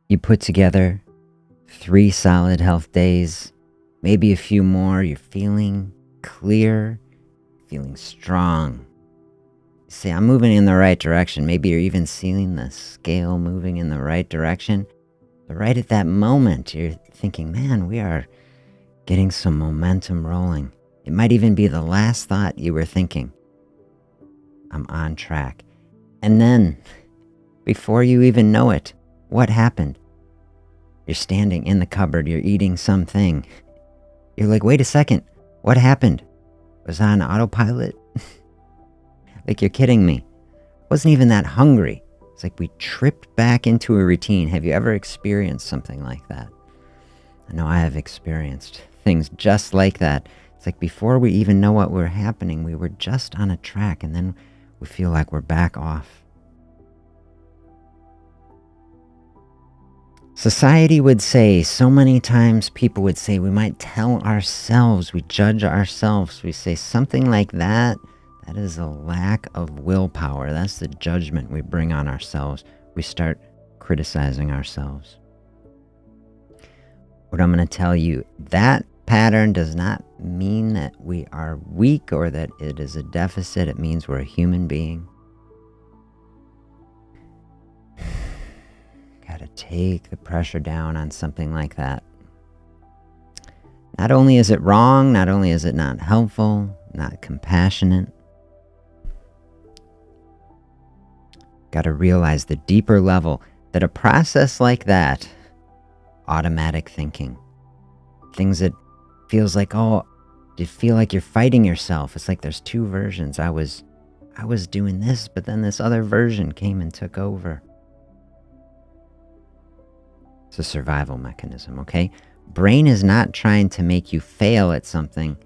You put together 3 solid health days, maybe a few more. You're feeling clear, feeling strong. You say, I'm moving in the right direction. Maybe you're even seeing the scale moving in the right direction. But right at that moment, you're thinking, man, we are getting some momentum rolling. It might even be the last thought you were thinking. I'm on track. And then, before you even know it, what happened? You're standing in the cupboard, you're eating something. You're like, wait a second, what happened? Was I on autopilot? Like, you're kidding me. I wasn't even that hungry. It's like we tripped back into a routine. Have you ever experienced something like that? I know I have experienced things just like that. It's like before we even know what were happening, we were just on a track, and then we feel like we're back off. Society would say, so many times people would say, we might tell ourselves, we judge ourselves, we say something like that. That is a lack of willpower. That's the judgment we bring on ourselves. We start criticizing ourselves. What I'm going to tell you, that pattern does not mean that we are weak or that it is a deficit. It means we're a human being. Got to take the pressure down on something like that. Not only is it wrong, not only is it not helpful, not compassionate, got to realize the deeper level that a process like that, automatic thinking, things that feels like, oh, you feel like you're fighting yourself. It's like there's 2 versions. I was doing this, but then this other version came and took over. It's a survival mechanism, okay? Brain is not trying to make you fail at something,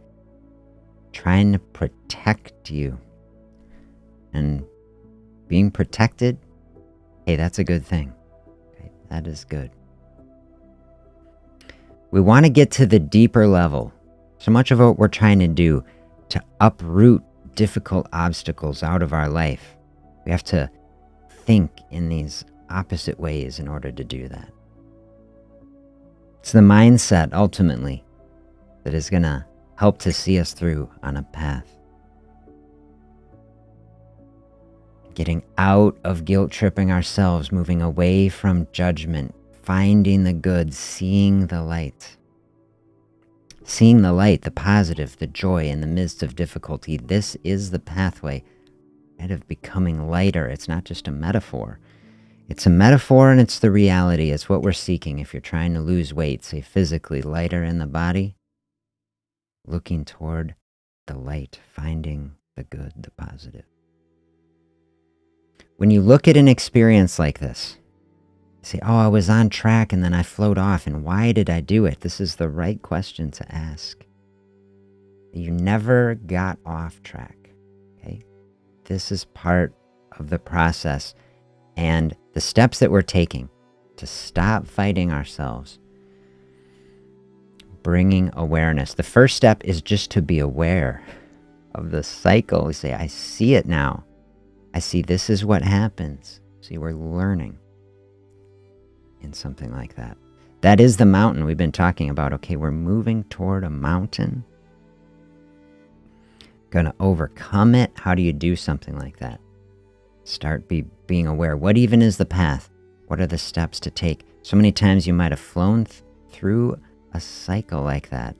trying to protect you. And being protected, hey, that's a good thing. Okay? That is good. We want to get to the deeper level. So much of what we're trying to do to uproot difficult obstacles out of our life, we have to think in these opposite ways in order to do that. It's the mindset, ultimately, that is going to help to see us through on a path. Getting out of guilt-tripping ourselves, moving away from judgment, finding the good, seeing the light. Seeing the light, the positive, the joy in the midst of difficulty. This is the pathway of becoming lighter. It's not just a metaphor. It's a metaphor and it's the reality. It's what we're seeking. If you're trying to lose weight, say physically lighter in the body, looking toward the light, finding the good, the positive. When you look at an experience like this, you say, oh, I was on track and then I float off, and why did I do it? This is the right question to ask. You never got off track, okay? This is part of the process. And the steps that we're taking to stop fighting ourselves, bringing awareness. The first step is just to be aware of the cycle. We say, I see it now. I see this is what happens. See, we're learning in something like that. That is the mountain we've been talking about. Okay, we're moving toward a mountain. Gonna overcome it. How do you do something like that? Start being aware. What even is the path? What are the steps to take? So many times you might have flown through a cycle like that.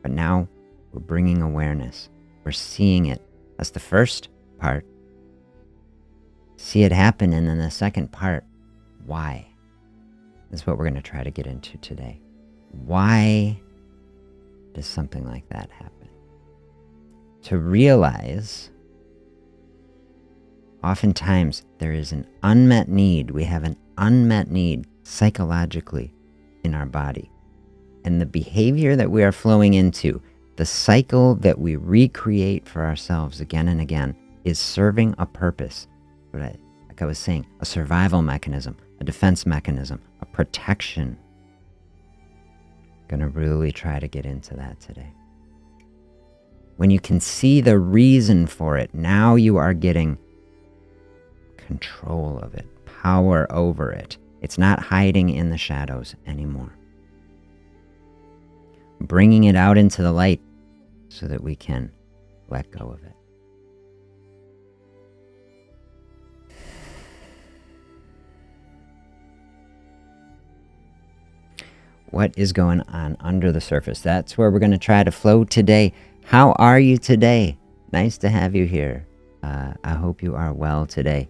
But now we're bringing awareness. We're seeing it. That's the first part. See it happen. And then the second part, why? That's what we're going to try to get into today. Why does something like that happen? To realize, oftentimes there is an unmet need. We have an unmet need psychologically in our body. And the behavior that we are flowing into, the cycle that we recreate for ourselves again and again, is serving a purpose. Like I was saying, a survival mechanism, a defense mechanism, a protection. Gonna really try to get into that today. When you can see the reason for it, now you are getting control of it, power over it. It's not hiding in the shadows anymore. Bringing it out into the light so that we can let go of it. What is going on under the surface? That's where we're going to try to flow today. How are you today? Nice to have you here. I hope you are well today.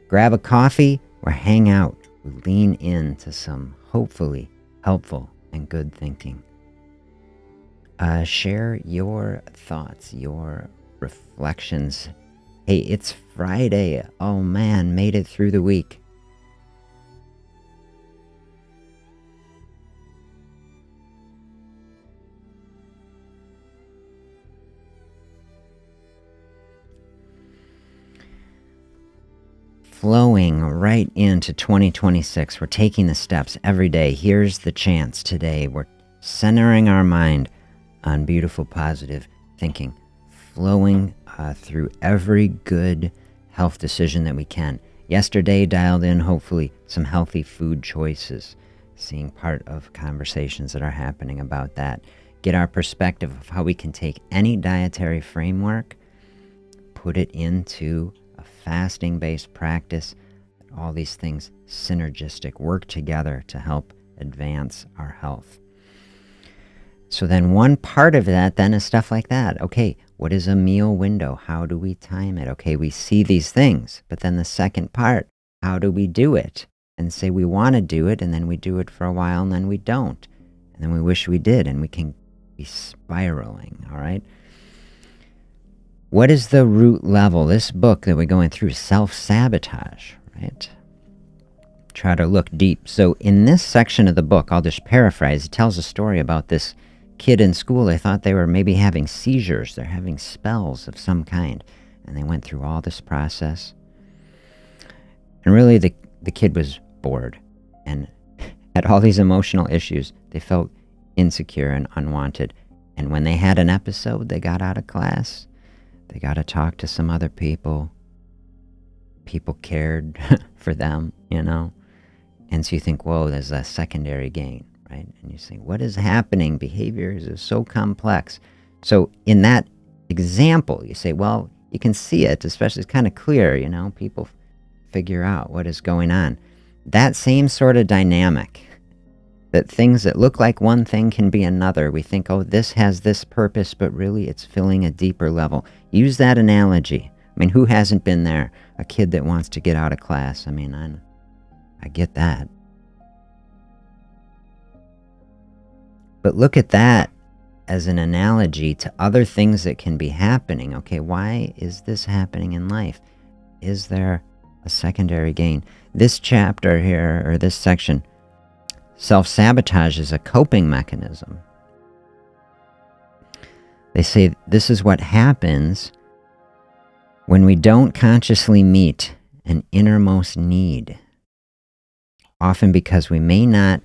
Grab a coffee or hang out. Lean into some hopefully helpful and good thinking. Share your thoughts, your reflections. Hey, it's Friday. Oh man, made it through the week. Flowing right into 2026. We're taking the steps every day. Here's the chance today. We're centering our mind on beautiful, positive thinking. Flowing through every good health decision that we can. Yesterday dialed in, hopefully, some healthy food choices. Seeing part of conversations that are happening about that. Get our perspective of how we can take any dietary framework, put it into a fasting-based practice. All these things synergistic, work together to help advance our health. So then one part of that then is stuff like that. Okay, what is a meal window? How do we time it? Okay, we see these things, but then the second part, how do we do it? And say we want to do it, and then we do it for a while, and then we don't. And then we wish we did, and we can be spiraling, all right? What is the root level? This book that we're going through, Self-Sabotage, right? Try to look deep. So in this section of the book, I'll just paraphrase. It tells a story about this kid in school. They thought they were maybe having seizures. They're having spells of some kind. And they went through all this process. And really the kid was bored and had all these emotional issues. They felt insecure and unwanted. And when they had an episode, they got out of class. They got to talk to some other people. People cared for them, you know. And so you think, whoa, there's a secondary gain, right? And you think, what is happening? Behaviors is so complex. So in that example, you say, well, you can see it, especially it's kind of clear, you know. People figure out what is going on. That same sort of dynamic, that things that look like one thing can be another. We think, oh, this has this purpose, but really it's filling a deeper level. Use that analogy. I mean, who hasn't been there? A kid that wants to get out of class. I mean, I get that. But look at that as an analogy to other things that can be happening. Okay, why is this happening in life? Is there a secondary gain? This chapter here, or this section, self-sabotage is a coping mechanism. They say this is what happens when we don't consciously meet an innermost need, often because we may not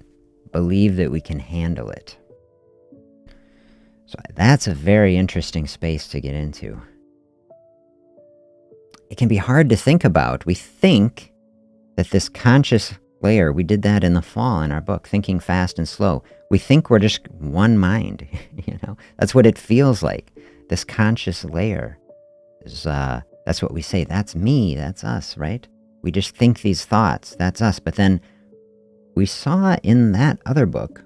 believe that we can handle it. So that's a very interesting space to get into. It can be hard to think about. We think that this conscious layer, we did that in the fall in our book, Thinking Fast and Slow. We think we're just one mind, you know? That's what it feels like. This conscious layer is, that's what we say. That's me, that's us, right? We just think these thoughts, that's us. But then we saw in that other book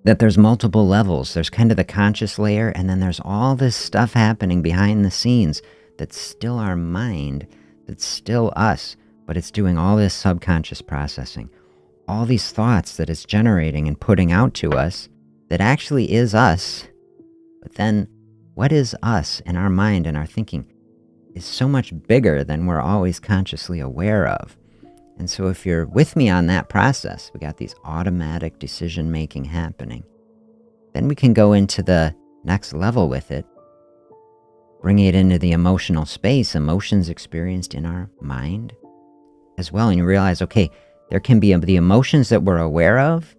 that there's multiple levels. There's kind of the conscious layer, and then there's all this stuff happening behind the scenes that's still our mind, that's still us, but it's doing all this subconscious processing. All these thoughts that it's generating and putting out to us that actually is us. But then what is us in our mind and our thinking is so much bigger than we're always consciously aware of. And so if you're with me on that process, we got these automatic decision making happening. Then we can go into the next level with it, bring it into the emotional space, emotions experienced in our mind as well. And you realize, okay, there can be the emotions that we're aware of,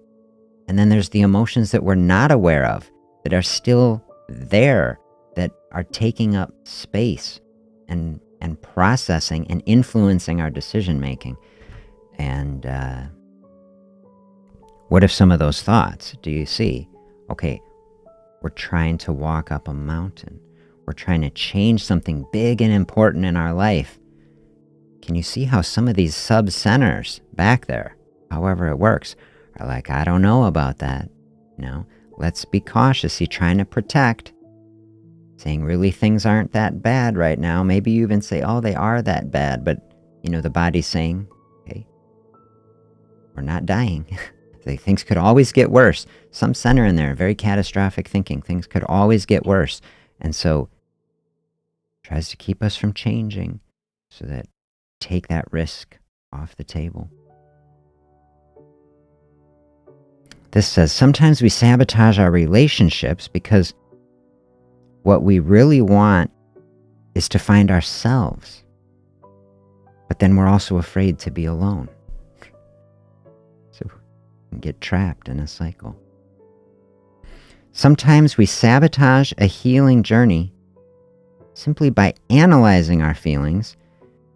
and then there's the emotions that we're not aware of, that are still there, that are taking up space and and processing and influencing our decision making. And what if some of those thoughts, do you see? Okay, we're trying to walk up a mountain. We're trying to change something big and important in our life. Can you see how some of these sub-centers back there, however it works, are like, I don't know about that. Let's be cautious. You're trying to protect. Saying really things aren't that bad right now. Maybe you even say, oh, they are that bad. But, the body's saying, okay, we're not dying. Things could always get worse. Some center in there, very catastrophic thinking. Things could always get worse. And so tries to keep us from changing so that take that risk off the table. This says, sometimes we sabotage our relationships because what we really want is to find ourselves. But then we're also afraid to be alone. So we get trapped in a cycle. Sometimes we sabotage a healing journey simply by analyzing our feelings,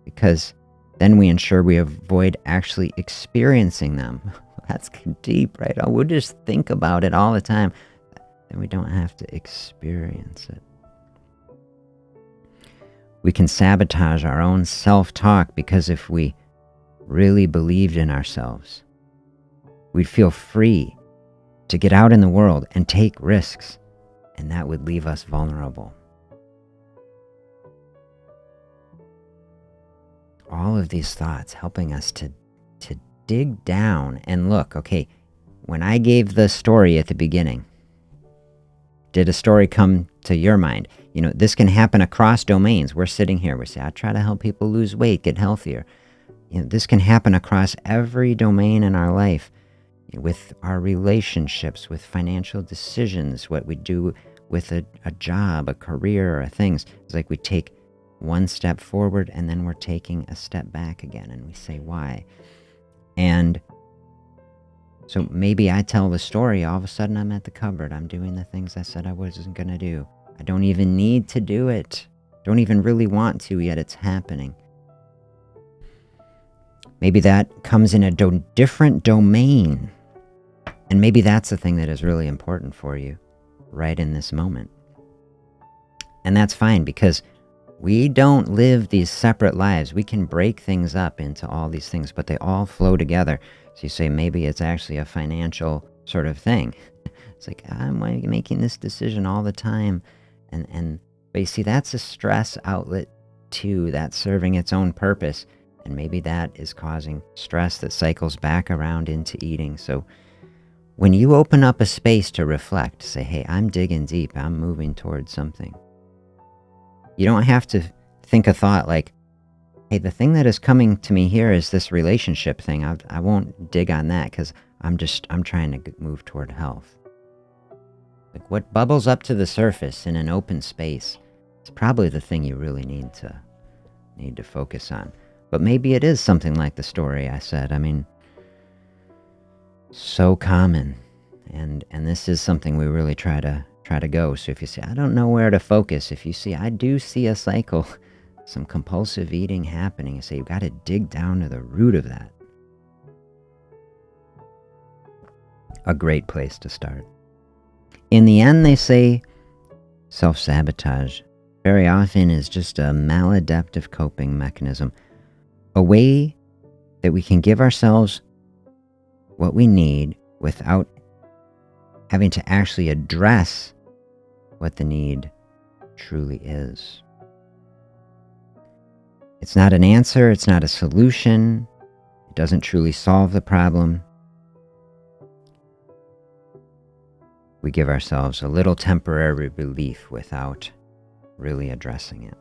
because then we ensure we avoid actually experiencing them. That's deep, right? Oh, we'll just think about it all the time, and we don't have to experience it. We can sabotage our own self-talk because if we really believed in ourselves, we'd feel free to get out in the world and take risks, and that would leave us vulnerable. All of these thoughts helping us to dig down and look, okay, when I gave the story at the beginning, did a story come to your mind? This can happen across domains. We're sitting here, we say, I try to help people lose weight, get healthier. This can happen across every domain in our life, with our relationships, with financial decisions, what we do with a job, a career, or things. It's like we take one step forward and then we're taking a step back again, and we say, why? And so maybe I tell the story, all of a sudden I'm at the cupboard, I'm doing the things I said I wasn't going to do. I don't even need to do it. Don't even really want to, yet it's happening. Maybe that comes in a different domain. And maybe that's the thing that is really important for you right in this moment. And that's fine, because we don't live these separate lives. We can break things up into all these things, but they all flow together. So you say, maybe it's actually a financial sort of thing. It's like, I'm making this decision all the time. But you see, that's a stress outlet too. That's serving its own purpose. And maybe that is causing stress that cycles back around into eating. So when you open up a space to reflect, say, hey, I'm digging deep. I'm moving towards something. You don't have to think a thought like, hey, the thing that is coming to me here is this relationship thing. I won't dig on that because I'm trying to move toward health. Like what bubbles up to the surface in an open space is probably the thing you really need to focus on. But maybe it is something like the story I said. I mean, so common. And this is something we really try to go. So if you say, I don't know where to focus, if you see, I do see a cycle, some compulsive eating happening, you say, you've got to dig down to the root of that. A great place to start. In the end, they say self-sabotage very often is just a maladaptive coping mechanism, a way that we can give ourselves what we need without having to actually address what the need truly is. It's not an answer, it's not a solution, it doesn't truly solve the problem. We give ourselves a little temporary relief without really addressing it.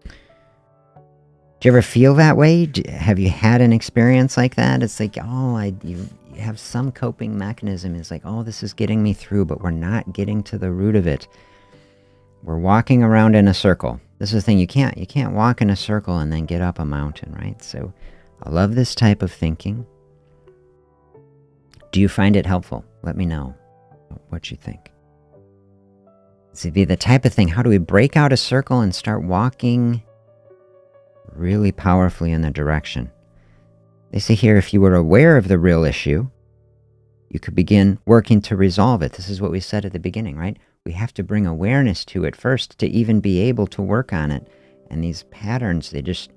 Do you ever feel that way? Have you had an experience like that? It's like, you have some coping mechanism. It's like, this is getting me through, but we're not getting to the root of it. We're walking around in a circle. This is the thing, you can't walk in a circle and then get up a mountain, right? So I love this type of thinking. Do you find it helpful? Let me know what you think. It's be the type of thing, how do we break out a circle and start walking really powerfully in the direction. They say here, if you were aware of the real issue, you could begin working to resolve it. This is what we said at the beginning, right? We have to bring awareness to it first to even be able to work on it. And these patterns, they just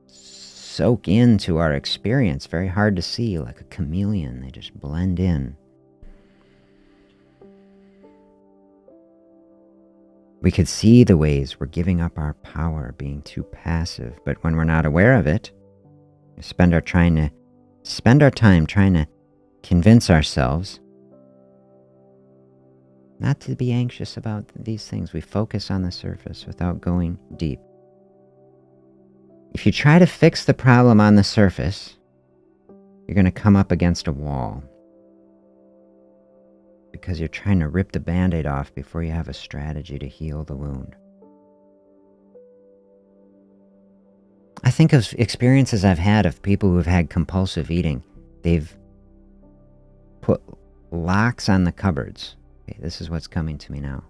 soak into our experience. Very hard to see, like a chameleon. They just blend in. We could see the ways we're giving up our power, being too passive. But when we're not aware of it, we spend our time trying to convince ourselves not to be anxious about these things. We focus on the surface without going deep. If you try to fix the problem on the surface, you're going to come up against a wall because you're trying to rip the Band-Aid off before you have a strategy to heal the wound. I think of experiences I've had of people who have had compulsive eating. They've put locks on the cupboards. Okay, this is what's coming to me now.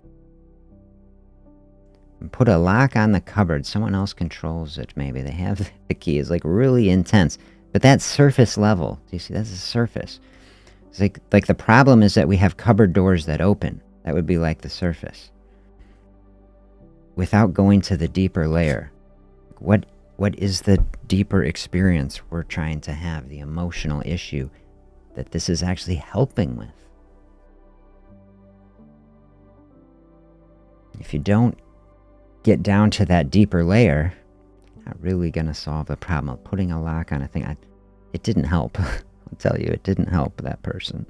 And put a lock on the cupboard. Someone else controls it, maybe. They have the key. It's like really intense. But that surface level, do you see? That's the surface. It's like the problem is that we have cupboard doors that open. That would be like the surface. Without going to the deeper layer. What is the deeper experience we're trying to have? The emotional issue that this is actually helping with. If you don't get down to that deeper layer, not really going to solve the problem. Putting a lock on a thing, it didn't help. I'll tell you, it didn't help that person.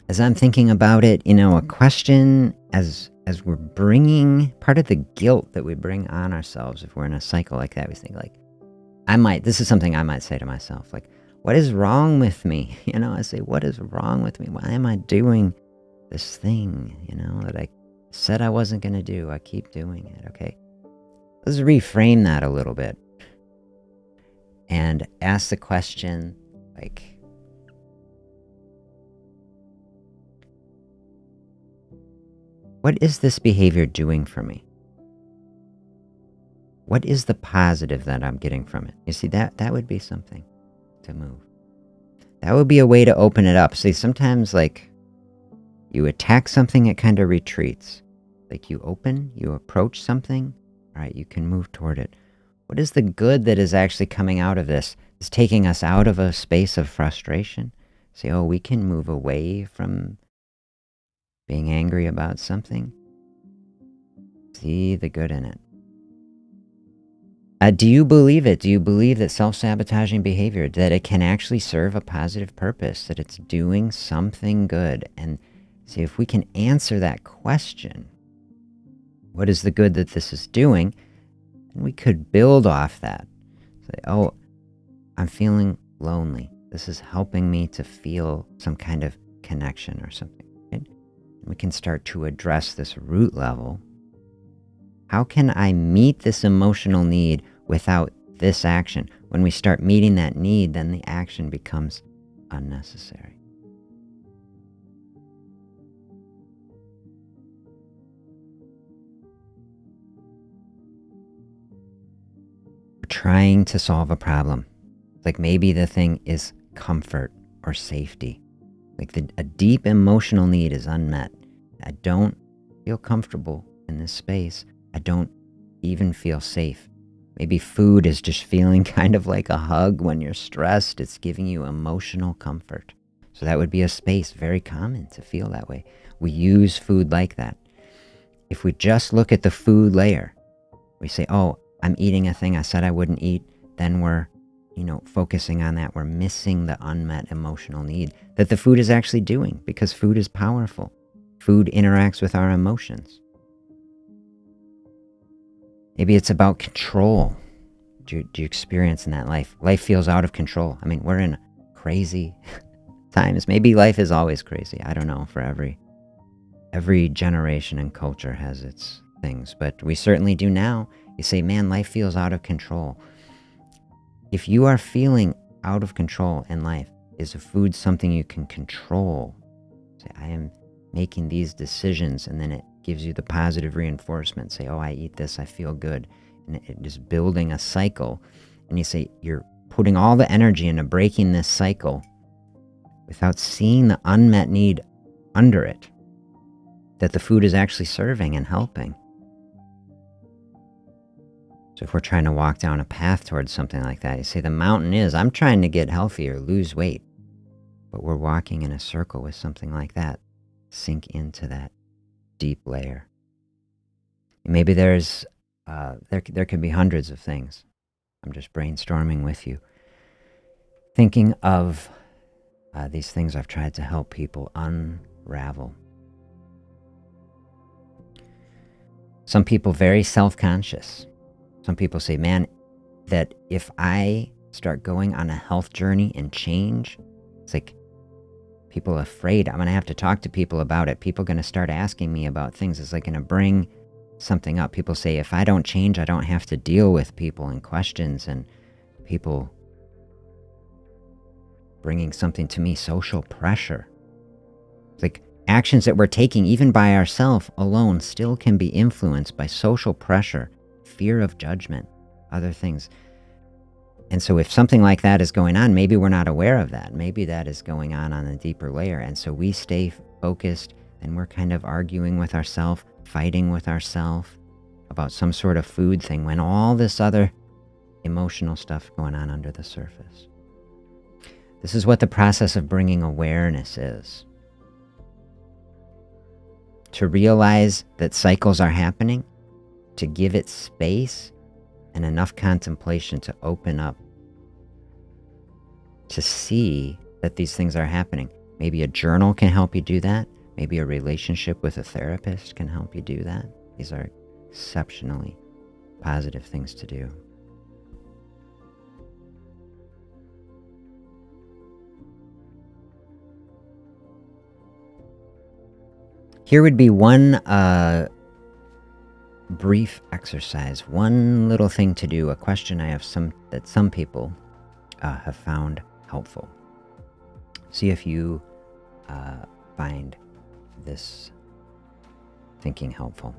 As I'm thinking about it, a question as we're bringing part of the guilt that we bring on ourselves if we're in a cycle like that, we think like, this is something I might say to myself, like, what is wrong with me? I say, what is wrong with me? Why am I doing this thing, that I said I wasn't going to do? I keep doing it, okay? Let's reframe that a little bit and ask the question, like, what is this behavior doing for me? What is the positive that I'm getting from it? You see, that would be something to move. That would be a way to open it up. See, sometimes like you attack something, it kind of retreats. Like you approach something, all right, you can move toward it. What is the good that is actually coming out of this? It's taking us out of a space of frustration. Say, we can move away from being angry about something. See the good in it. Do you believe it? Do you believe that self-sabotaging behavior, that it can actually serve a positive purpose, that it's doing something good? And see, if we can answer that question, what is the good that this is doing? And we could build off that. Say, I'm feeling lonely. This is helping me to feel some kind of connection or something. Right? We can start to address this root level. How can I meet this emotional need without this action? When we start meeting that need, then the action becomes unnecessary. We're trying to solve a problem. Like maybe the thing is comfort or safety. Like a deep emotional need is unmet. I don't feel comfortable in this space. I don't even feel safe. Maybe food is just feeling kind of like a hug when you're stressed. It's giving you emotional comfort. So that would be a space, very common to feel that way. We use food like that. If we just look at the food layer, we say, I'm eating a thing I said I wouldn't eat, then we're, focusing on that. We're missing the unmet emotional need that the food is actually doing, because food is powerful. Food interacts with our emotions. Maybe it's about control. Do you experience in that life? Life feels out of control. I mean, we're in crazy times. Maybe life is always crazy. I don't know, for every Every generation and culture has its things, but we certainly do now. You say, man, life feels out of control. If you are feeling out of control in life, is a food something you can control? Say, I am making these decisions, and then it gives you the positive reinforcement. Say, oh, I eat this, I feel good. And it is building a cycle. And you say, you're putting all the energy into breaking this cycle without seeing the unmet need under it that the food is actually serving and helping. So if we're trying to walk down a path towards something like that, you say the mountain is, I'm trying to get healthier, lose weight. But we're walking in a circle with something like that. Sink into that deep layer. Maybe there's, there could be hundreds of things. I'm just brainstorming with you. Thinking of these things I've tried to help people unravel. Some people very self-conscious. Some people say, man, that if I start going on a health journey and change, it's like people are afraid. I'm going to have to talk to people about it. People are going to start asking me about things. It's like going to bring something up. People say, if I don't change, I don't have to deal with people and questions and people bringing something to me, social pressure. It's like actions that we're taking, even by ourselves alone, still can be influenced by social pressure, fear of judgment, other things. And so if something like that is going on, maybe we're not aware of that. Maybe that is going on a deeper layer. And so we stay focused and we're kind of arguing with ourselves, fighting with ourselves about some sort of food thing when all this other emotional stuff going on under the surface. This is what the process of bringing awareness is. To realize that cycles are happening, to give it space and enough contemplation to open up, to see that these things are happening. Maybe a journal can help you do that. Maybe a relationship with a therapist can help you do that. These are exceptionally positive things to do. Here would be one brief exercise, one little thing to do, a question I have that some people have found helpful. See if you find this thinking helpful.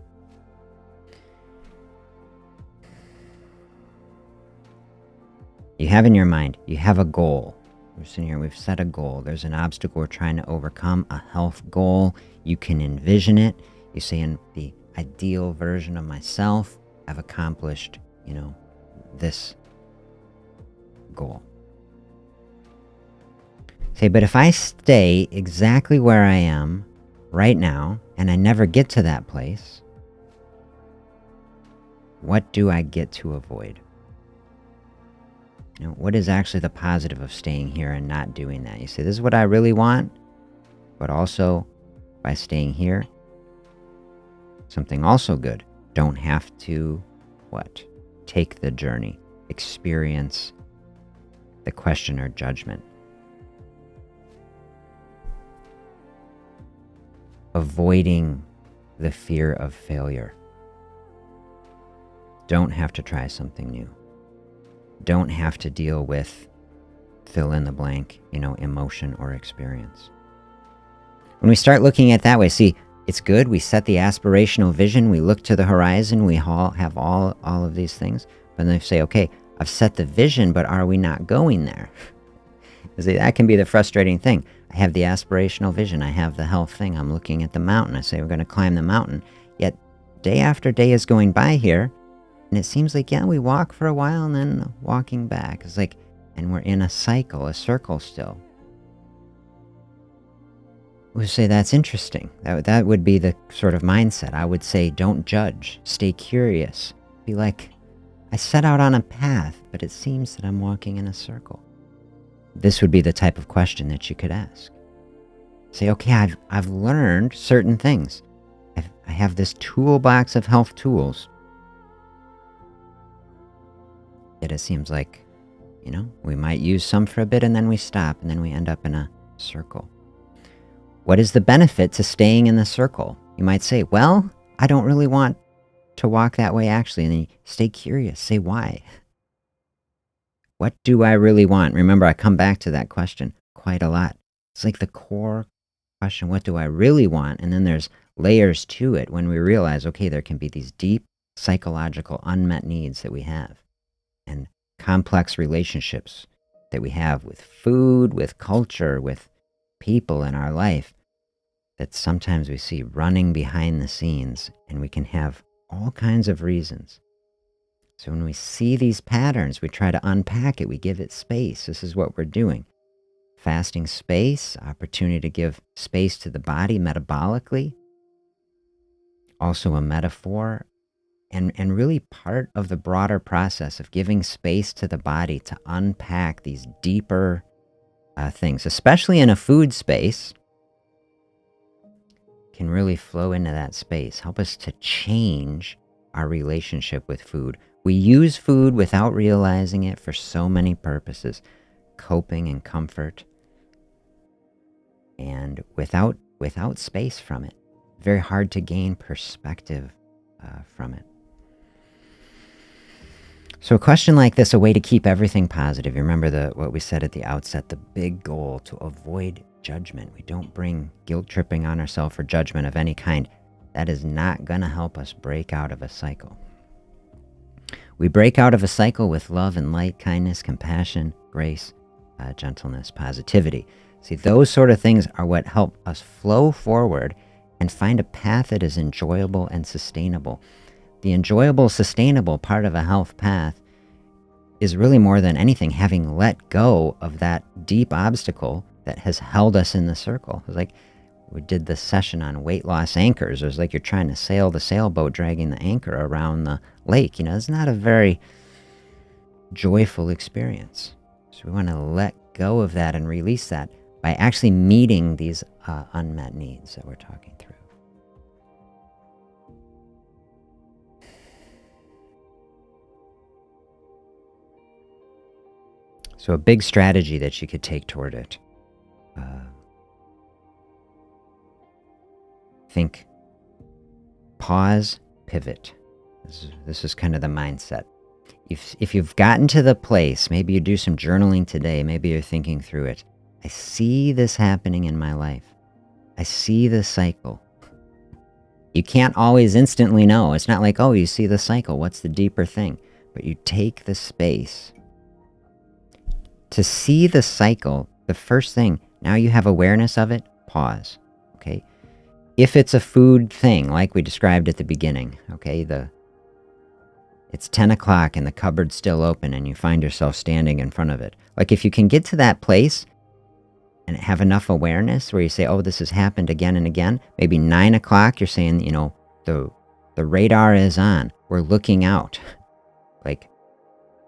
You have in your mind, you have a goal. We're sitting here, we've set a goal. There's an obstacle we're trying to overcome, a health goal. You can envision it. You say, in the ideal version of myself, I've accomplished, this goal. Say, but if I stay exactly where I am right now, and I never get to that place, what do I get to avoid? What is actually the positive of staying here and not doing that? You say, this is what I really want, but also by staying here, something also good. Don't have to, take the journey, experience the question or judgment. Avoiding the fear of failure. Don't have to try something new. Don't have to deal with fill in the blank, emotion or experience. When we start looking at it that way, see, it's good. We set the aspirational vision. We look to the horizon. We all have all of these things. But then we say, okay, I've set the vision, but are we not going there? See, that can be the frustrating thing. I have the aspirational vision. I have the health thing. I'm looking at the mountain. I say we're going to climb the mountain. Yet day after day is going by here. And it seems like, we walk for a while and then walking back. It's like, and we're in a cycle, a circle still. We say that's interesting. That would be the sort of mindset. I would say, don't judge. Stay curious. Be like, I set out on a path, but it seems that I'm walking in a circle. This would be the type of question that you could ask. Say, okay, I've learned certain things. I have this toolbox of health tools. Yet it seems like, we might use some for a bit and then we stop and then we end up in a circle. What is the benefit to staying in the circle? You might say, well, I don't really want to walk that way actually. And then you stay curious. Say why. What do I really want? Remember, I come back to that question quite a lot. It's like the core question, what do I really want? And then there's layers to it when we realize, okay, there can be these deep psychological unmet needs that we have and complex relationships that we have with food, with culture, with people in our life that sometimes we see running behind the scenes, and we can have all kinds of reasons. So when we see these patterns, we try to unpack it. We give it space. This is what we're doing. Fasting space, opportunity to give space to the body metabolically. Also a metaphor, and really part of the broader process of giving space to the body to unpack these deeper things, especially in a food space, can really flow into that space, help us to change our relationship with food. We use food without realizing it for so many purposes, coping and comfort, and without space from it. Very hard to gain perspective from it. So a question like this, a way to keep everything positive. You remember what we said at the outset, the big goal to avoid judgment. We don't bring guilt tripping on ourselves or judgment of any kind. That is not going to help us break out of a cycle. We break out of a cycle with love and light, kindness, compassion, grace, gentleness, positivity. See, those sort of things are what help us flow forward and find a path that is enjoyable and sustainable. The enjoyable, sustainable part of a health path is really more than anything having let go of that deep obstacle that has held us in the circle. It's like we did this session on weight loss anchors. It was like you're trying to sail the sailboat dragging the anchor around the lake. It's not a very joyful experience. So we want to let go of that and release that by actually meeting these unmet needs that we're talking through. So a big strategy that you could take toward it. Think, pause, pivot. This is kind of the mindset. If you've gotten to the place, maybe you do some journaling today, maybe you're thinking through it. I see this happening in my life. I see the cycle. You can't always instantly know. It's not like, oh, you see the cycle. What's the deeper thing? But you take the space. To see the cycle, the first thing, now you have awareness of it, pause, okay? If it's a food thing, like we described at the beginning, okay, it's 10 o'clock and the cupboard's still open and you find yourself standing in front of it. Like if you can get to that place and have enough awareness where you say, oh, this has happened again and again, maybe 9 o'clock, you're saying, the radar is on, we're looking out. Like,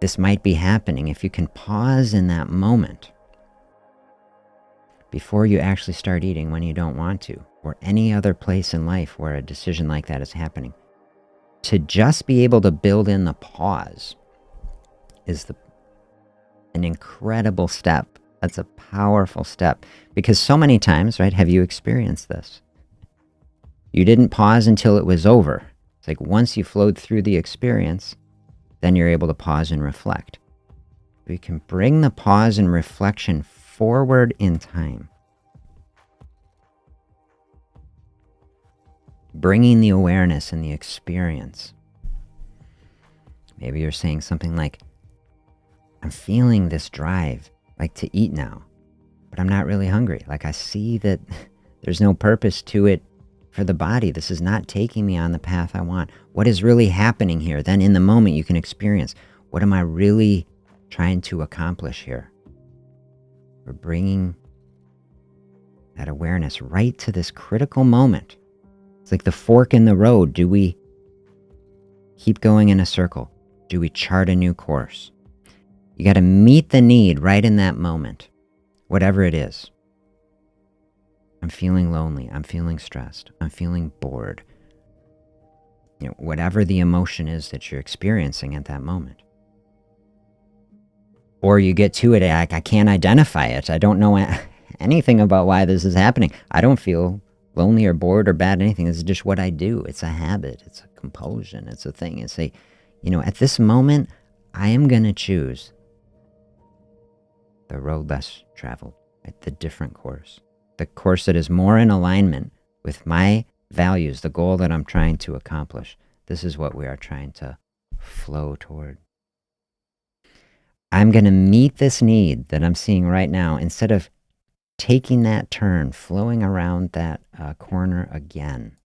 this might be happening. If you can pause in that moment before you actually start eating when you don't want to, or any other place in life where a decision like that is happening, to just be able to build in the pause is an incredible step. That's a powerful step, because so many times, right, have you experienced this? You didn't pause until it was over. It's like once you flowed through the experience, then you're able to pause and reflect. We can bring the pause and reflection forward in time. Bringing the awareness and the experience. Maybe you're saying something like, I'm feeling this drive, like to eat now, but I'm not really hungry. Like I see that there's no purpose to it for the body. This is not taking me on the path I want. What is really happening here? Then in the moment you can experience, what am I really trying to accomplish here? We're bringing that awareness right to this critical moment. It's like the fork in the road. Do we keep going in a circle? Do we chart a new course? You got to meet the need right in that moment, whatever it is. I'm feeling lonely. I'm feeling stressed. I'm feeling bored. Whatever the emotion is that you're experiencing at that moment. Or you get to it, I can't identify it. I don't know anything about why this is happening. I don't feel lonely or bored or bad, anything. This is just what I do. It's a habit. It's a compulsion. It's a thing. It's a, at this moment, I am going to choose the road less traveled, right? The different course, the course that is more in alignment with my values, the goal that I'm trying to accomplish. This is what we are trying to flow toward. I'm going to meet this need that I'm seeing right now instead of taking that turn, flowing around that corner again.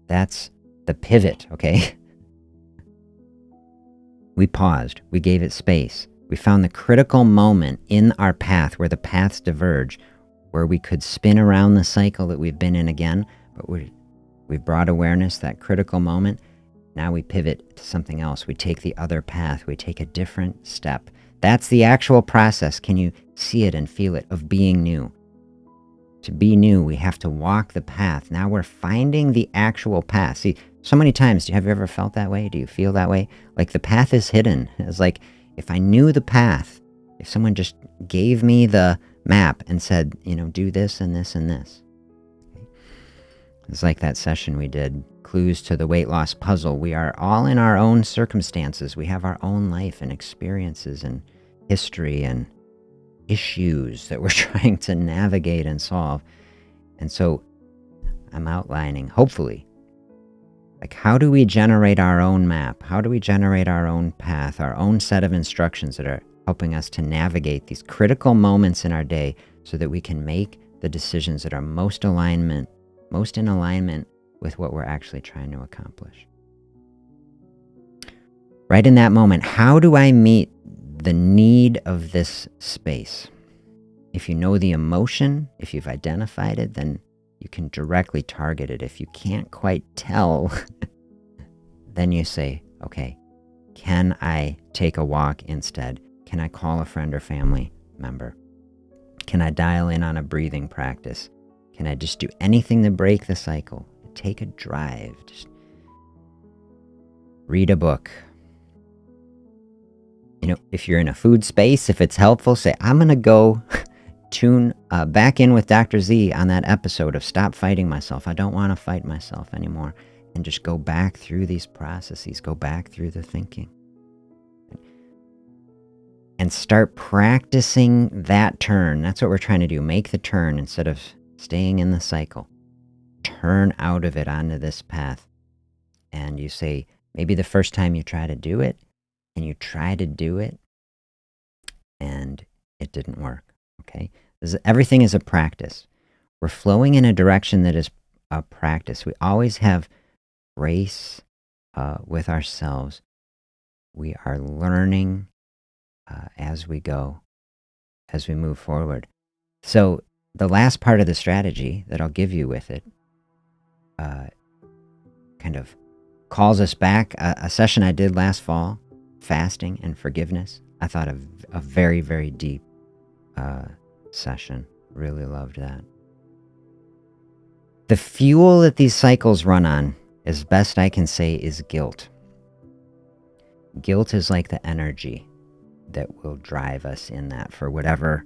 That's the pivot, okay? We paused. We gave it space. We found the critical moment in our path where the paths diverge, where we could spin around the cycle that we've been in again, but we've brought awareness, that critical moment. Now we pivot to something else. We take the other path. We take a different step. That's the actual process. Can you see it and feel it of being new? To be new, we have to walk the path. Now we're finding the actual path. See, so many times, have you ever felt that way? Do you feel that way? Like the path is hidden. It's like, if I knew the path, if someone just gave me the map and said, do this and this and this. It's like that session we did, Clues to the Weight Loss Puzzle. We are all in our own circumstances. We have our own life and experiences and history and issues that we're trying to navigate and solve. And so I'm outlining, hopefully, like, how do we generate our own map? How do we generate our own path, our own set of instructions that are helping us to navigate these critical moments in our day so that we can make the decisions that are most in alignment with what we're actually trying to accomplish. Right in that moment, how do I meet the need of this space? If you know the emotion, if you've identified it, then you can directly target it. If you can't quite tell, then you say, okay, can I take a walk instead? Can I call a friend or family member? Can I dial in on a breathing practice? Can I just do anything to break the cycle? Take a drive, just read a book. If you're in a food space, if it's helpful, say, I'm going to go tune back in with Dr. Z on that episode of Stop Fighting Myself. I don't want to fight myself anymore. And just go back through these processes, go back through the thinking. And start practicing that turn. That's what we're trying to do. Make the turn instead of staying in the cycle. Turn out of it onto this path. And you say, maybe the first time you try to do it, and you try to do it, and it didn't work. Okay? Everything is a practice. We're flowing in a direction that is a practice. We always have grace with ourselves. We are learning as we go, as we move forward. So the last part of the strategy that I'll give you with it kind of calls us back. A session I did last fall, fasting and forgiveness. I thought a very, very deep session. Really loved that. The fuel that these cycles run on, as best I can say, is guilt. Guilt is like the energy that will drive us in that for whatever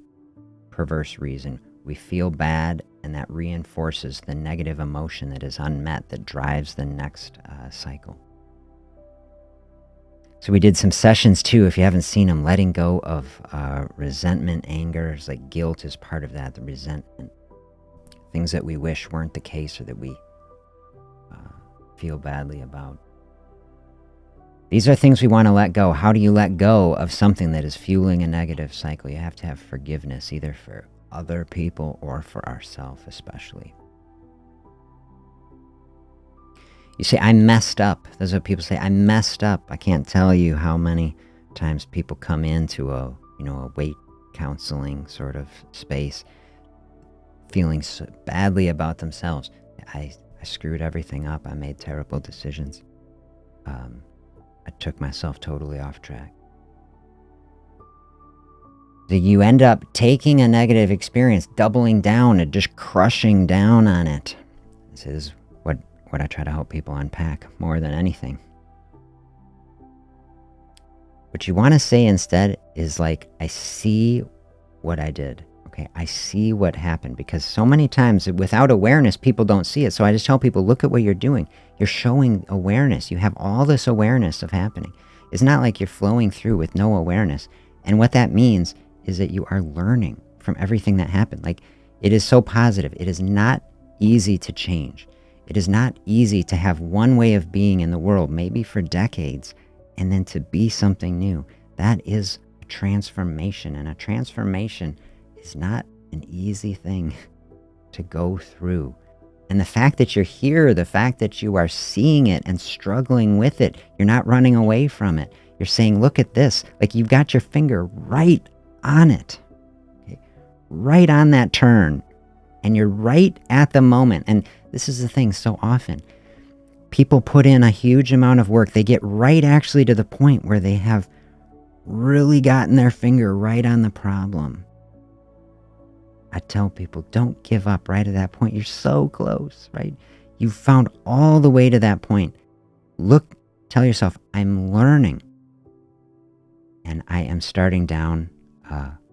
perverse reason. We feel bad, and that reinforces the negative emotion that is unmet that drives the next cycle. So we did some sessions too, if you haven't seen them, letting go of resentment, anger. It's like guilt is part of that, the resentment. Things that we wish weren't the case or that we feel badly about. These are things we want to let go. How do you let go of something that is fueling a negative cycle? You have to have forgiveness, either for other people or for ourselves especially. You say, I messed up. That's what people say. I messed up. I can't tell you how many times people come into a weight counseling sort of space feeling so badly about themselves. I screwed everything up. I made terrible decisions. I took myself totally off track. So you end up taking a negative experience, doubling down and just crushing down on it. This is what I try to help people unpack more than anything. What you want to say instead is like, I see what I did. Okay, Okay, I see what happened, because so many times without awareness, people don't see it. So I just tell people, look at what you're doing. You're showing awareness. You have all this awareness of happening. It's not like you're flowing through with no awareness. And what that means is that you are learning from everything that happened. Like, it is so positive. It is not easy to change. It is not easy to have one way of being in the world, maybe for decades, and then to be something new. That is a transformation, and a transformation is not an easy thing to go through. And the fact that you're here, the fact that you are seeing it and struggling with it, you're not running away from it. You're saying, look at this. Like, you've got your finger right on it, okay? Right on that turn. And you're right at the moment. And this is the thing, so often people put in a huge amount of work. They get right actually to the point where they have really gotten their finger right on the problem. I tell people, don't give up right at that point. You're so close, right? You've found all the way to that point. Look, tell yourself, I'm learning. And I am starting down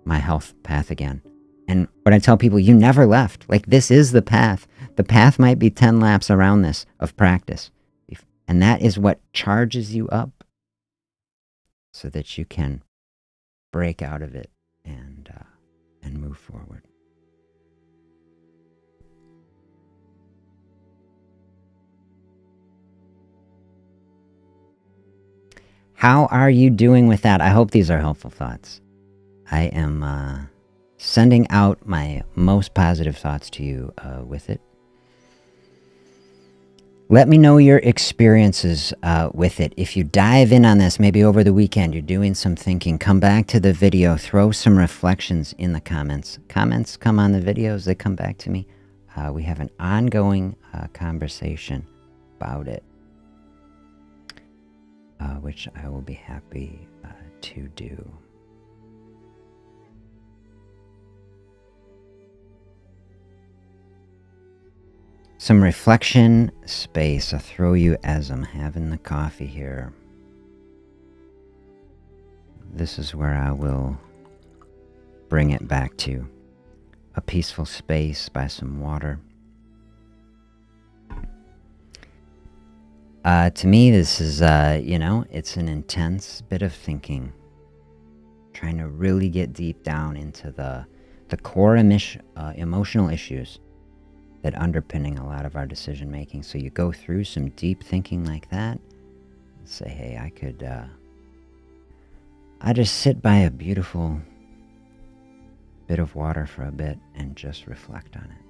my health path again. And what I tell people, you never left. Like, this is the path. The path might be 10 laps around this of practice. And that is what charges you up so that you can break out of it and move forward. How are you doing with that? I hope these are helpful thoughts. I am sending out my most positive thoughts to you with it. Let me know your experiences with it. If you dive in on this, maybe over the weekend, you're doing some thinking, come back to the video, throw some reflections in the comments. Comments come on the videos, they come back to me. We have an ongoing conversation about it, which I will be happy to do. Some reflection space. I'll throw you as I'm having the coffee here. This is where I will bring it back to a peaceful space by some water. To me, this is, it's an intense bit of thinking. Trying to really get deep down into the core emotional issues that underpinning a lot of our decision making. So you go through some deep thinking like that and say, hey, I just sit by a beautiful bit of water for a bit and just reflect on it.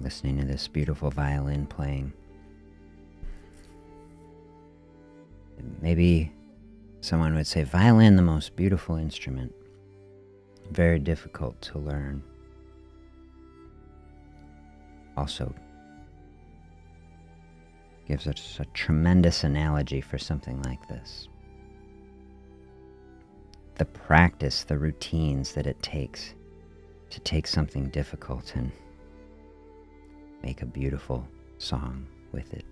Listening to this beautiful violin playing. Maybe someone would say, violin, the most beautiful instrument. Very difficult to learn. Also gives us a tremendous analogy for something like this. The practice, the routines that it takes to take something difficult and make a beautiful song with it.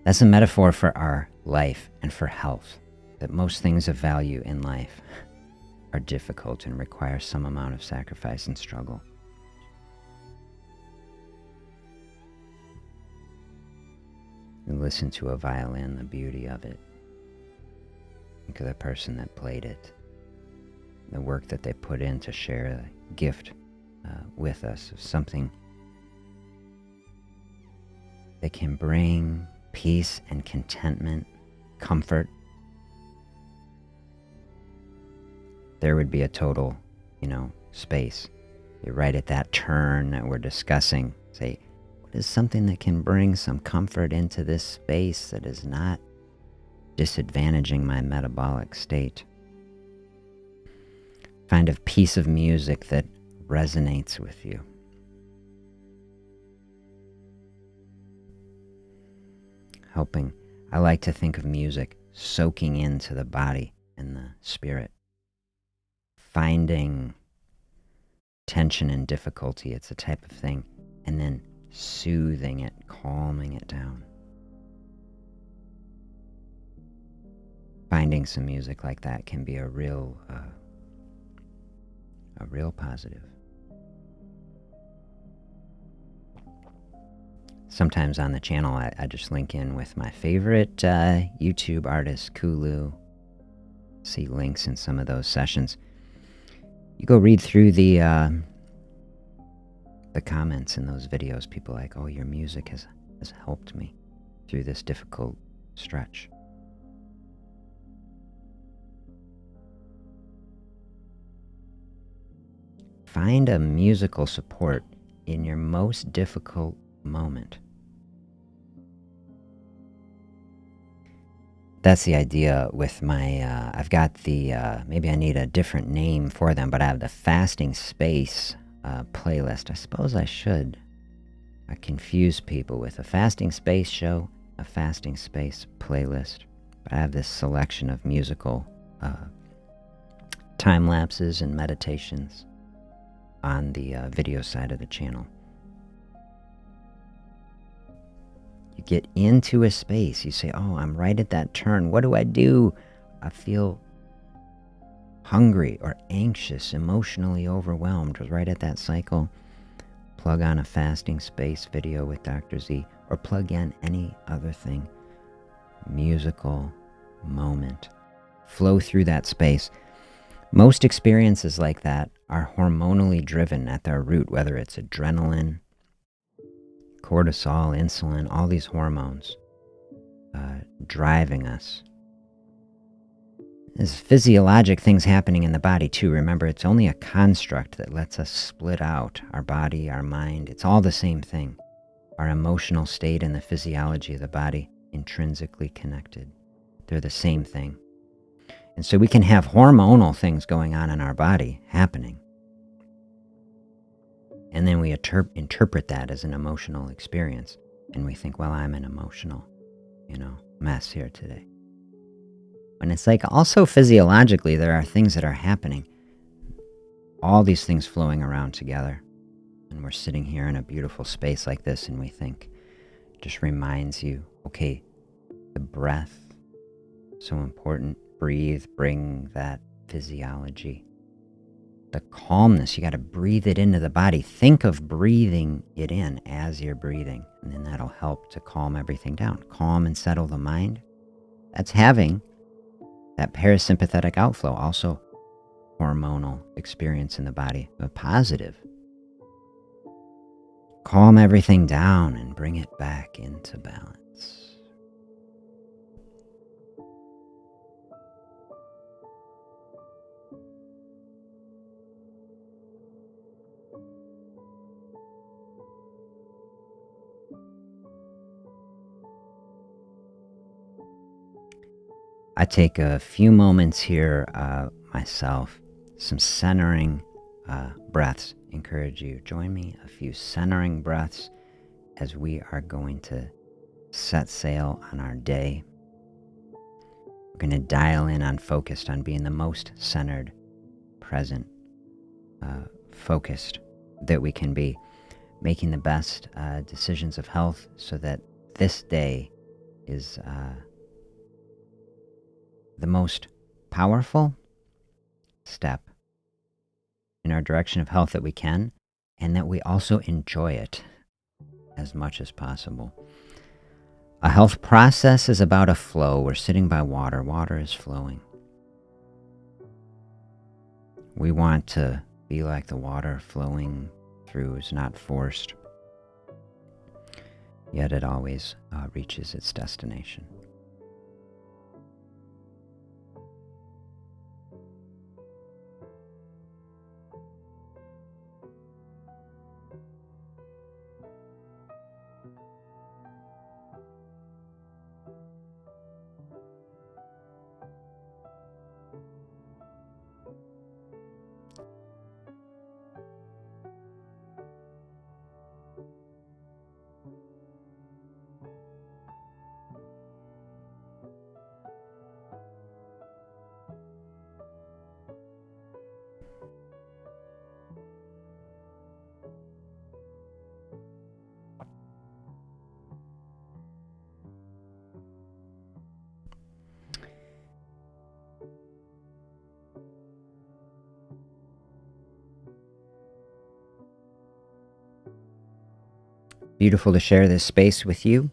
That's a metaphor for our life and for health, that most things of value in life are difficult and require some amount of sacrifice and struggle. You listen to a violin, the beauty of it. Think of the person that played it, the work that they put in to share a gift with us of something that can bring peace and contentment, comfort. There would be a total, space. You're right at that turn that we're discussing. Say, what is something that can bring some comfort into this space that is not disadvantaging my metabolic state? Find a piece of music that resonates with you. Helping. I like to think of music soaking into the body and the spirit, finding tension and difficulty. It's a type of thing. And then soothing it, calming it down. Finding some music like that can be a real positive. Sometimes on the channel, I just link in with my favorite YouTube artist, Kulu. See links in some of those sessions. You go read through the comments in those videos. People are like, oh, your music has helped me through this difficult stretch. Find a musical support in your most difficult moment. That's the idea with my, I've got the, maybe I need a different name for them, but I have the Fasting Space playlist. I suppose I should. I confuse people with a Fasting Space show, a Fasting Space playlist. But I have this selection of musical time lapses and meditations on the video side of the channel. You get into a space, you say, oh, I'm right at that turn. What do? I feel hungry or anxious, emotionally overwhelmed. I was right at that cycle. Plug on a Fasting Space video with Dr. Z, or plug in any other thing. Musical moment. Flow through that space. Most experiences like that are hormonally driven at their root, whether it's adrenaline, cortisol, insulin, all these hormones driving us. There's physiologic things happening in the body too. Remember, it's only a construct that lets us split out our body, our mind. It's all the same thing. Our emotional state and the physiology of the body, intrinsically connected. They're the same thing. And so we can have hormonal things going on in our body happening. And then we interpret that as an emotional experience. And we think, well, I'm an emotional, mess here today. And it's like also physiologically, there are things that are happening. All these things flowing around together. And we're sitting here in a beautiful space like this, and we think, just reminds you, okay, the breath, so important. Breathe, bring that physiology. The calmness, you got to breathe it into the body. Think of breathing it in as you're breathing, and then that'll help to calm everything down. Calm and settle the mind. That's having that parasympathetic outflow, also hormonal experience in the body, but positive. Calm everything down and bring it back into balance. I take a few moments here myself, some centering breaths. Encourage you, join me, a few centering breaths as we are going to set sail on our day. We're going to dial in on focused on being the most centered, present, focused that we can be, making the best decisions of health so that this day is the most powerful step in our direction of health that we can, and that we also enjoy it as much as possible. A health process is about a flow. We're sitting by water. Water is flowing. We want to be like the water flowing through is not forced, yet it always reaches its destination. beautiful to share this space with you.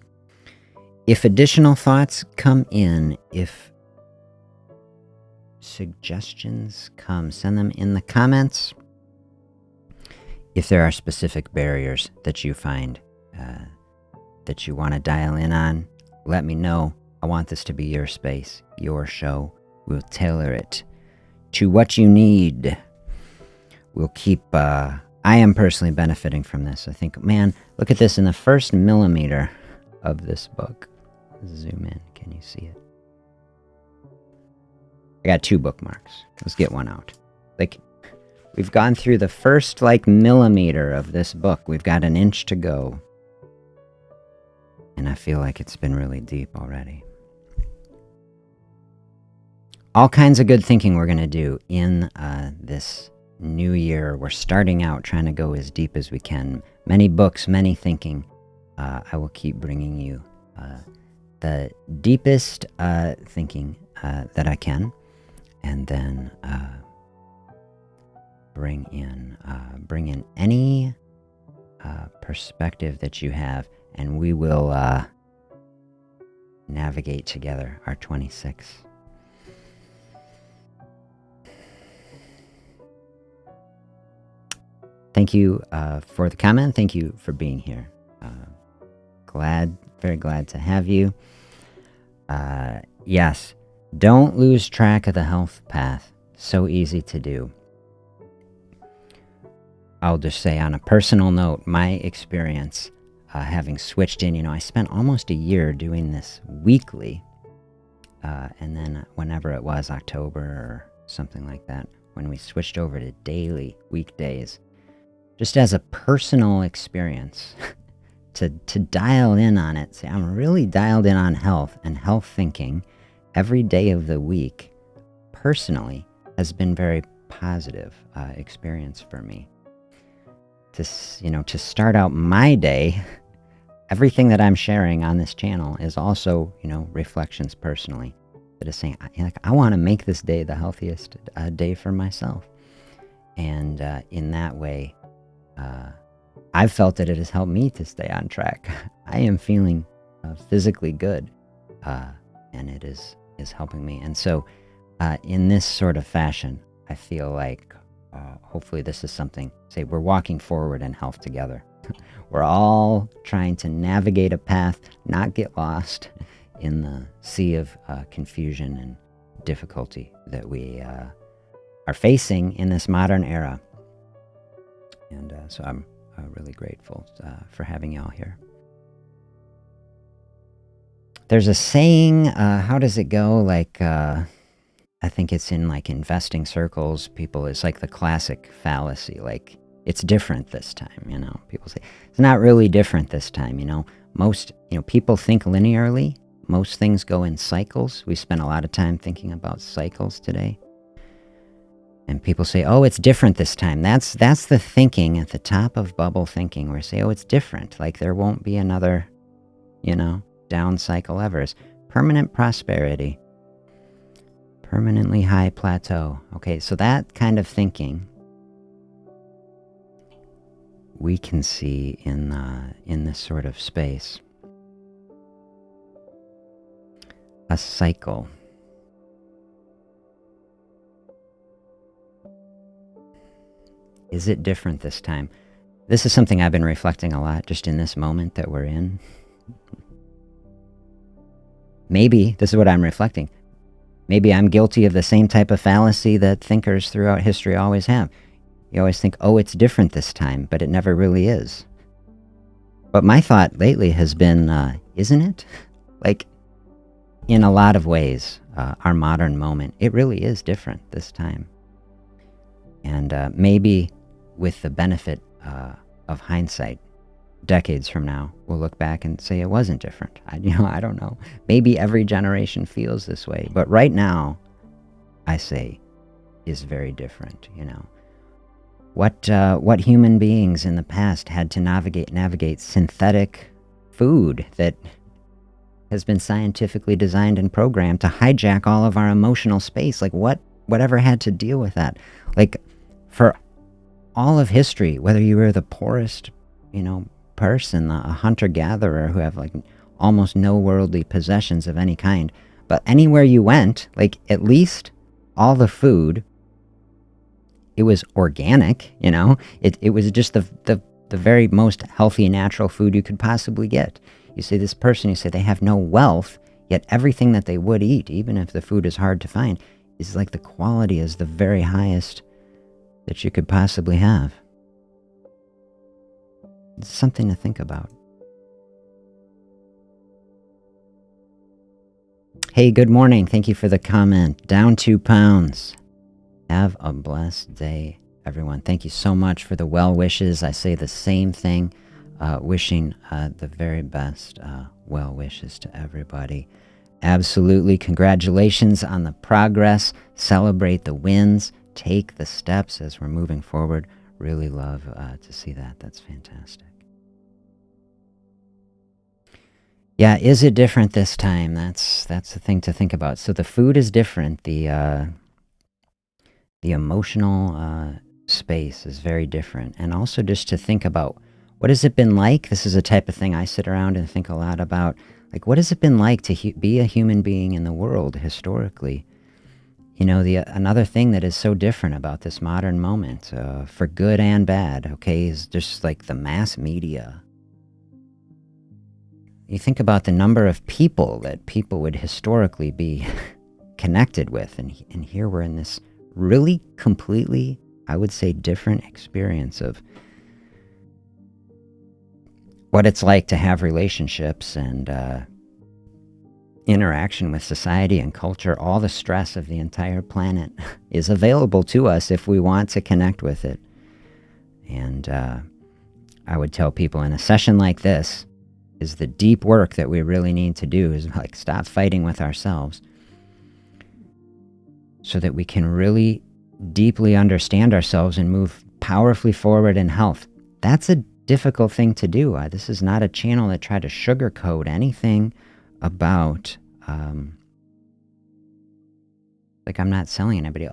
If additional thoughts come in, if suggestions come, send them in the comments. If there are specific barriers that you find that you want to dial in on, let me know. I want this to be your space, your show. We'll tailor it to what you need. We'll keep... I am personally benefiting from this. I think, man, look at this in the first millimeter of this book. Zoom in. Can you see it? I got 2 bookmarks. Let's get one out. Like, we've gone through the first, millimeter of this book. We've got an inch to go. And I feel like it's been really deep already. All kinds of good thinking we're going to do in this new year. We're starting out trying to go as deep as we can. Many books, many thinking. I will keep bringing you the deepest thinking that I can. And then bring in any perspective that you have, and we will navigate together our 26. Thank you for the comment. Thank you for being here. Very glad to have you. Yes, don't lose track of the health path. So easy to do. I'll just say on a personal note, my experience having switched in, I spent almost a year doing this weekly. And then whenever it was, October or something like that, when we switched over to daily weekdays, just as a personal experience, to dial in on it, say, I'm really dialed in on health and health thinking every day of the week, personally, has been very positive experience for me. To start out my day, everything that I'm sharing on this channel is also, reflections personally. That is saying, I want to make this day the healthiest day for myself. And in that way, I've felt that it has helped me to stay on track. I am feeling physically good, and it is helping me. And so in this sort of fashion, I feel like hopefully this is something, say we're walking forward in health together. We're all trying to navigate a path, not get lost in the sea of confusion and difficulty that we are facing in this modern era. And so I'm really grateful for having y'all here. There's a saying, how does it go? I think it's in investing circles. It's like the classic fallacy, it's different this time, People say, it's not really different this time, Most, people think linearly. Most things go in cycles. We spend a lot of time thinking about cycles today. And people say, oh, it's different this time. That's the thinking at the top of bubble thinking, where we say, oh, it's different. There won't be another, down cycle ever. It's permanent prosperity. Permanently high plateau. Okay, so that kind of thinking we can see in this sort of space. A cycle. Is it different this time? This is something I've been reflecting a lot just in this moment that we're in. Maybe, this is what I'm reflecting. Maybe I'm guilty of the same type of fallacy that thinkers throughout history always have. You always think, oh, it's different this time, but it never really is. But my thought lately has been, isn't it? In a lot of ways, our modern moment, it really is different this time. And maybe with the benefit of hindsight, decades from now, we'll look back and say it wasn't different. I don't know. Maybe every generation feels this way. But right now, I say, is very different, What human beings in the past had to navigate synthetic food that has been scientifically designed and programmed to hijack all of our emotional space. Whatever had to deal with that. For all of history, whether you were the poorest, person, a hunter-gatherer who have like almost no worldly possessions of any kind. But anywhere you went, like at least all the food, it was organic, you know? It was just the very most healthy, natural food you could possibly get. You say this person, you say they have no wealth, yet everything that they would eat, even if the food is hard to find, is like the quality is the very highest that you could possibly have. It's something to think about. Hey, good morning. Thank you for the comment. Down 2 pounds. Have a blessed day, everyone. Thank you so much for the well wishes. I say the same thing, wishing the very best well wishes to everybody. Absolutely. Congratulations on the progress. Celebrate the wins. Take the steps as we're moving forward. Really love to see that. That's fantastic. Yeah, is it different this time? That's the thing to think about. So the food is different. The emotional space is very different. And also just to think about, what has it been like? This is a type of thing I sit around and think a lot about. Like, what has it been like to be a human being in the world historically? You know, another thing that is so different about this modern moment, for good and bad, okay, is just like the mass media. You think about the number of people that people would historically be connected with, and here we're in this really completely, I would say, different experience of what it's like to have relationships and interaction with society and culture. All the stress of the entire planet is available to us if we want to connect with it. And I would tell people in a session like this is the deep work that we really need to do is like stop fighting with ourselves so that we can really deeply understand ourselves and move powerfully forward in health. That's a difficult thing to do. This is not a channel that try to sugarcoat anything about, like I'm not selling anybody,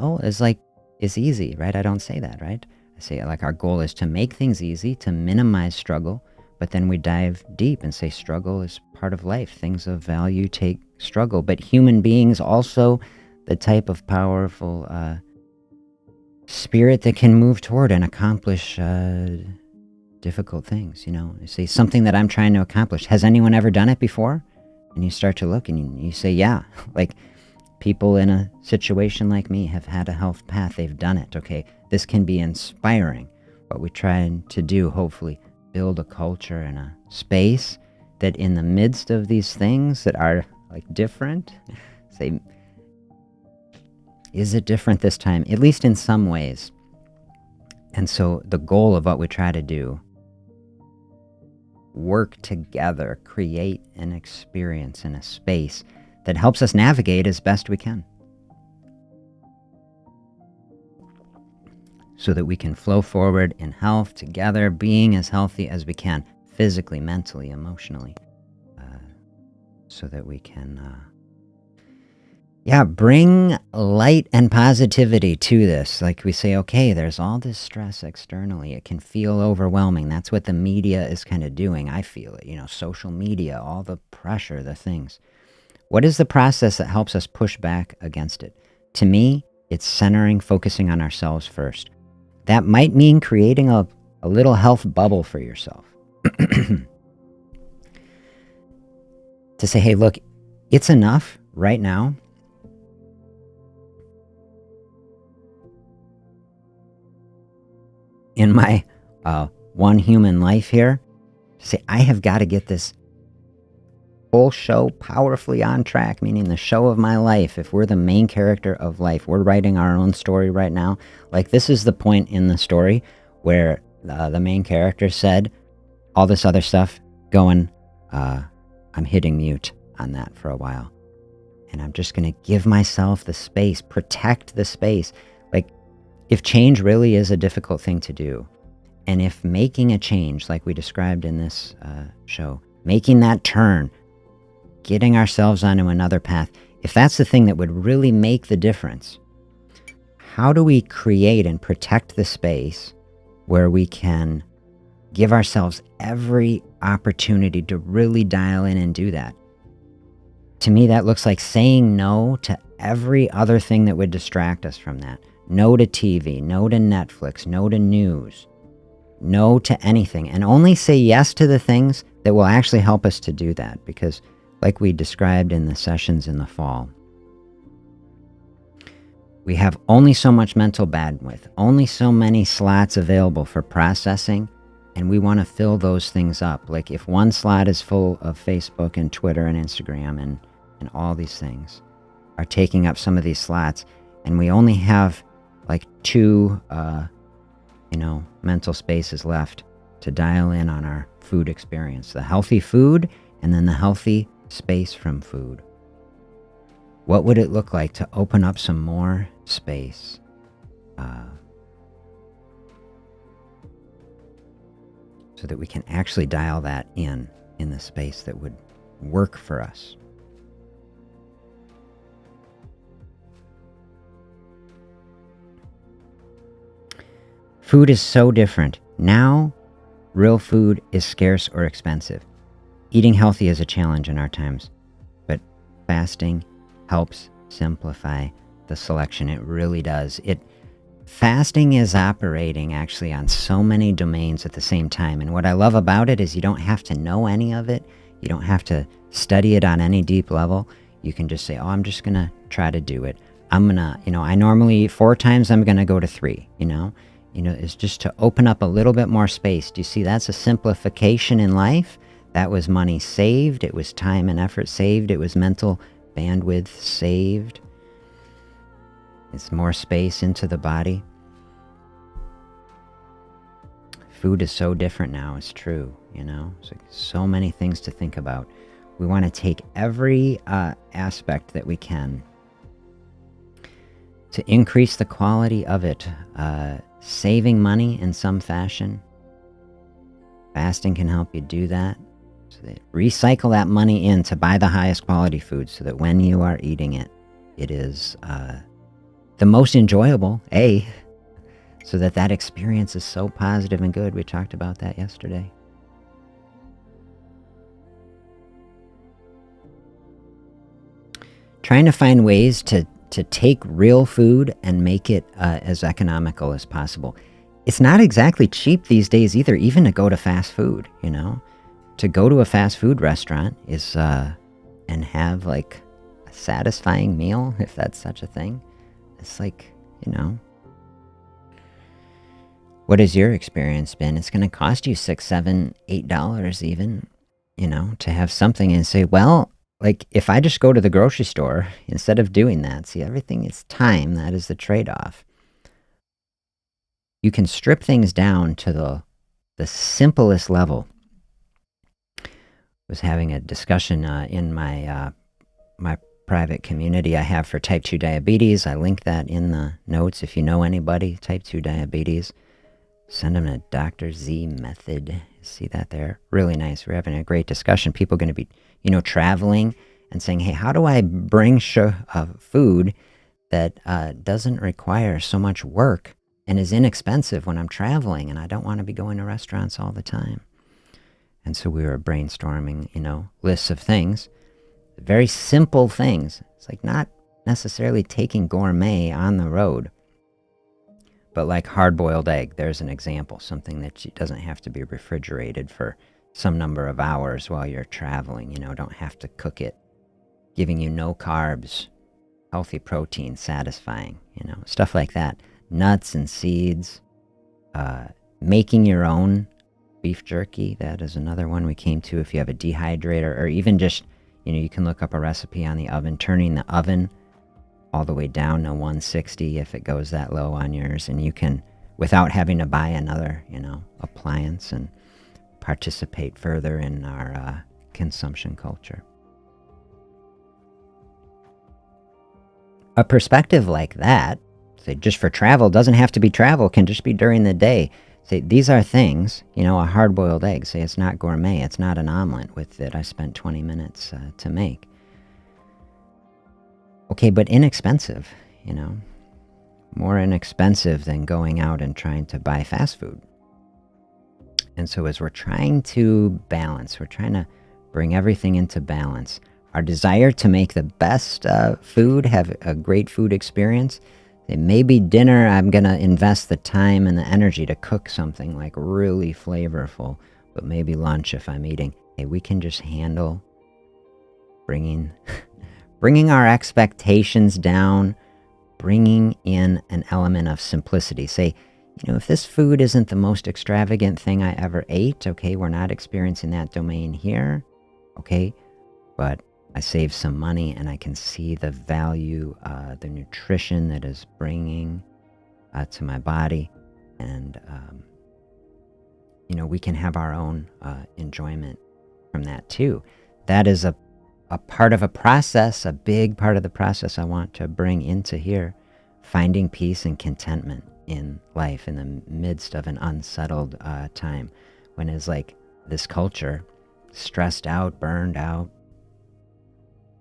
it's easy, right? I don't say that, right? I say like our goal is to make things easy, to minimize struggle, but then we dive deep and say struggle is part of life. Things of value take struggle, but human beings also the type of powerful spirit that can move toward and accomplish difficult things, you know. You say something that I'm trying to accomplish. Has anyone ever done it before? And you start to look and you say, yeah, like people in a situation like me have had a health path. They've done it. Okay, this can be inspiring. What we try to do, hopefully, build a culture and a space that in the midst of these things that are like different, say, is it different this time? At least in some ways. And so the goal of what we try to do, work together, create an experience in a space that helps us navigate as best we can, so that we can flow forward in health together, being as healthy as we can, physically, mentally, emotionally, so that we can bring light and positivity to this. Like we say, okay, there's all this stress externally. It can feel overwhelming. That's what the media is kind of doing. I feel it, you know, social media, all the pressure, the things. What is the process that helps us push back against it? To me, it's centering, focusing on ourselves first. That might mean creating a little health bubble for yourself. To say, hey, look, it's enough right now in my one human life here, to say, I have got to get this whole show powerfully on track, meaning the show of my life. If we're the main character of life, we're writing our own story right now. Like this is the point in the story where the main character said all this other stuff going, I'm hitting mute on that for a while. And I'm just going to give myself the space, protect the space. Like if change really is a difficult thing to do, and if making a change, like we described in this show, making that turn, getting ourselves onto another path, if that's the thing that would really make the difference, how do we create and protect the space where we can give ourselves every opportunity to really dial in and do that. To me, that looks like saying no to every other thing that would distract us from that. No to TV, no to Netflix, no to news, no to anything. And only say yes to the things that will actually help us to do that. Because like we described in the sessions in the fall, we have only so much mental bandwidth, only so many slots available for processing, and we want to fill those things up. Like if one slot is full of Facebook and Twitter and Instagram and all these things are taking up some of these slots, and we only have like two, mental spaces left to dial in on our food experience, the healthy food and then the healthy space from food. What would it look like to open up some more space? So that we can actually dial that in the space that would work for us. Food is so different. Now, real food is scarce or expensive. Eating healthy is a challenge in our times, but fasting helps simplify the selection. It really does. Fasting is operating actually on so many domains at the same time. And what I love about it is you don't have to know any of it. You don't have to study it on any deep level. You can just say, oh, I'm just going to try to do it. I'm going to, I normally eat 4 times. I'm going to go to 3, it's just to open up a little bit more space. Do you see that's a simplification in life? That was money saved. It was time and effort saved. It was mental bandwidth saved. It's more space into the body. Food is so different now, it's true, It's like so many things to think about. We want to take every aspect that we can to increase the quality of it, saving money in some fashion. Fasting can help you do that. So that recycle that money in to buy the highest quality food so that when you are eating it, it is the most enjoyable, so that experience is so positive and good. We talked about that yesterday. Trying to find ways to take real food and make it as economical as possible. It's not exactly cheap these days either, even to go to fast food, To go to a fast food restaurant is, and have like a satisfying meal, if that's such a thing. It's like, what has your experience been? It's going to cost you $6, $7, $8 even, to have something and say, well, like if I just go to the grocery store instead of doing that, see, everything is time. That is the trade-off. You can strip things down to the simplest level. I was having a discussion in my private community I have for type 2 diabetes. I link that in the notes. If you know anybody, type 2 diabetes, send them to Dr. Z Method. See that there? Really nice. We're having a great discussion. People are going to be, traveling and saying, hey, how do I bring food that doesn't require so much work and is inexpensive when I'm traveling and I don't want to be going to restaurants all the time? And so we were brainstorming, lists of things. Very simple things. It's like not necessarily taking gourmet on the road, but like hard-boiled egg. There's an example, something that doesn't have to be refrigerated for some number of hours while you're traveling. Don't have to cook it, giving you no carbs, healthy protein, satisfying, stuff like that. Nuts and seeds, making your own beef jerky. That is another one we came to. If you have a dehydrator, or even just you can look up a recipe on the oven, turning the oven all the way down to 160 if it goes that low on yours. And you can, without having to buy another, appliance, and participate further in our consumption culture. A perspective like that, say just for travel, doesn't have to be travel, can just be during the day. Say, these are things, a hard-boiled egg. Say it's not gourmet, it's not an omelet with it I spent 20 minutes to make. Okay, but inexpensive, more inexpensive than going out and trying to buy fast food. And so as we're trying to balance, we're trying to bring everything into balance. Our desire to make the best food, have a great food experience. Maybe dinner, I'm going to invest the time and the energy to cook something like really flavorful. But maybe lunch, if I'm eating, hey, we can just handle bringing our expectations down, bringing in an element of simplicity. Say, if this food isn't the most extravagant thing I ever ate, okay, we're not experiencing that domain here, okay, but I save some money and I can see the value, the nutrition that is bringing to my body, and we can have our own enjoyment from that too. That is a part of a process, a big part of the process I want to bring into here, finding peace and contentment in life in the midst of an unsettled time, when it's like this culture, stressed out, burned out,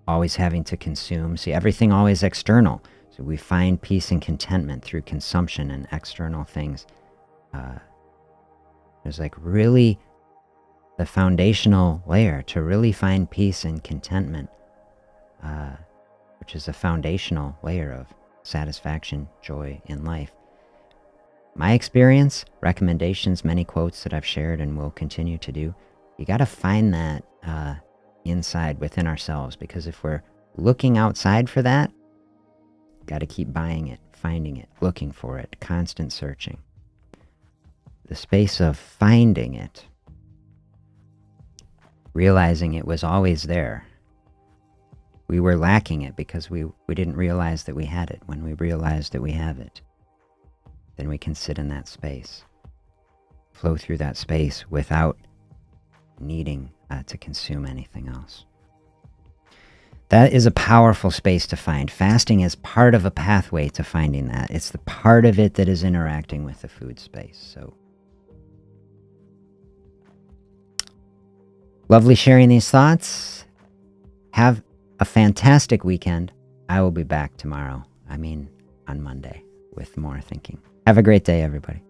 always having to consume. See, everything always external. So we find peace and contentment through consumption and external things. There's like really the foundational layer to really find peace and contentment, which is a foundational layer of satisfaction, joy in life. My experience, recommendations, many quotes that I've shared and will continue to do, you got to find that inside within ourselves, because if we're looking outside for that, got to keep buying it, finding it, looking for it, constant searching. The space of finding it, realizing it was always there. We were lacking it because we didn't realize that we had it. When we realize that we have it, then we can sit in that space, flow through that space without needing to consume anything else. That is a powerful space to find. Fasting is part of a pathway to finding that. It's the part of it that is interacting with the food space. So, lovely sharing these thoughts. Have a fantastic weekend. I will be back tomorrow. On Monday with more thinking. Have a great day, everybody.